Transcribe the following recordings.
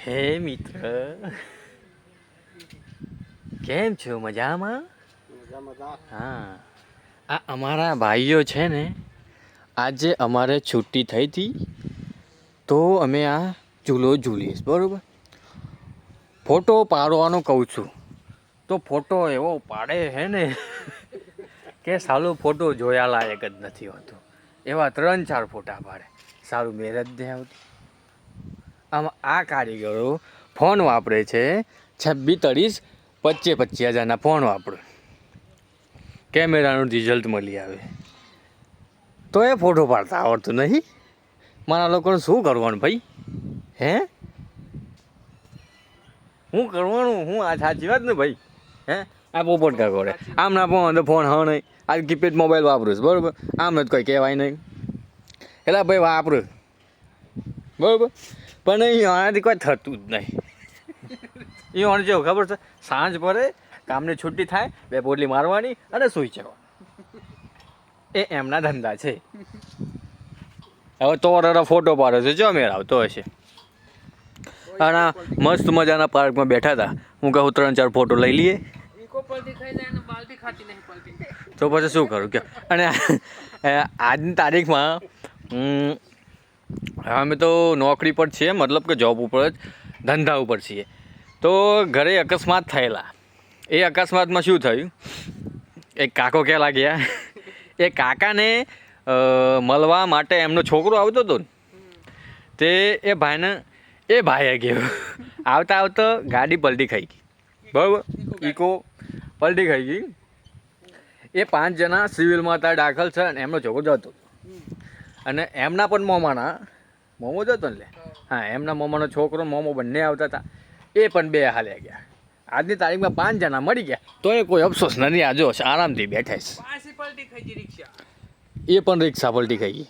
હે મિત્ર, કેમ છો? મજામાં? હા, આ અમારા ભાઈઓ છે ને, આજે અમારે છુટ્ટી થઈ હતી તો અમે આ ઝૂલો ઝૂલીશ, બરાબર. ફોટો પાડવાનો કહું છું તો ફોટો એવો પાડે છે ને કે સાલું ફોટો જોયા લાયક જ નથી હોતો. એવા 3-4 ફોટા પાડે, સારું મેરેજ નહીં આવતી. આમાં આ કારીગરો ફોન વાપરે છે 26-30, 25 હજારના ફોન વાપરે, કેમેરાનું રિઝલ્ટ મળી આવે તો એ ફોટો પાડતા આવડતું નહીં. મારા લોકોને શું કરવાનું ભાઈ? હે શું કરવાનું? હું આ સાચી વાત ને ભાઈ? હે આ પોપટ કાકોડે આમના ફોન ફોન હા નહીં, આ કીપેડ મોબાઈલ વાપરું બરાબર, આમ જ કોઈ કહેવાય નહીં. એટલે ભાઈ વાપરું બરાબર, પણ આનાથી કોઈ થતું જ નહીં. એ ઓણ જેવું ખબર છે, સાંજ પડે કામની છુટ્ટી થાય, 2 પોટલી મારવાની અને સૂઈ જવાનું. એ એમના ધંધા છે. હવે તો ફોટો પાડે છે, જો મેળ આવતો હશે. અને મસ્ત મજાના પાર્કમાં બેઠા હતા, હું કહું 3-4 ફોટો લઈ લઈએ તો પછી શું કરું કે. અને આજની તારીખમાં અમે તો નોકરી પર છીએ, મતલબ કે જોબ ઉપર જ, ધંધા ઉપર છીએ. તો ઘરે અકસ્માત થયેલા. એ અકસ્માતમાં શું થયું, એક કાકો કહેલા ગયા, એ કાકાને મળવા માટે એમનો છોકરો આવતો હતો ને, તે એ ભાઈએ ગયો. આવતા આવતા ગાડી પલટી ખાઈ ગઈ, બરાબર, ઇકો પલટી ખાઈ ગઈ. એ 5 જણા સિવિલમાં હતા, દાખલ છે, અને એમનો છોકરો જતો. અને એમના પણ મોમો જતો ને, હા, એમના મોમાનો છોકરો મોમો બંને આવતા હતા. એ પણ 2 હાલ્યા ગયા. આજની તારીખમાં 5 જણા મળી ગયા તો એ કોઈ અફસોસ નથી. આ જો આરામથી બેઠા છે. એ પણ રિક્ષા પલટી ખાઈ ગઈ.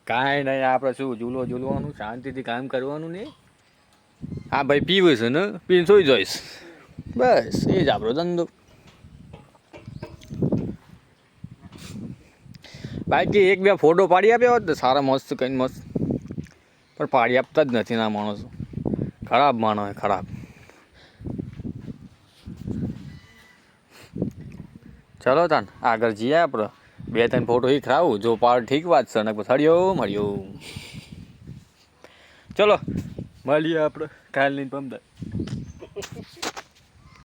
કાંઈ નહીં, આપણે શું ઝૂલવાનું, શાંતિથી કામ કરવાનું નહીં. હા ભાઈ, પીવું છે ને, પીને સોઈ જોઈશ, બસ એ જ આપણો ધંધો. બાકી 1-2 ફોટો પાડી આપ્યા હોત ને સારા મસ્ત, કંઈ મસ્ત, પણ પાડી આપતા જ નથી ના માણસો. ખરાબ માણસ, ખરાબ. ચલો તાન આગળ જઈએ આપણે, 2-3 ફોટો ખરાવું, જો પાડ ઠીક વાત છે, ને મળ્યો. ચલો મળીએ આપણે કાલની પમદાર.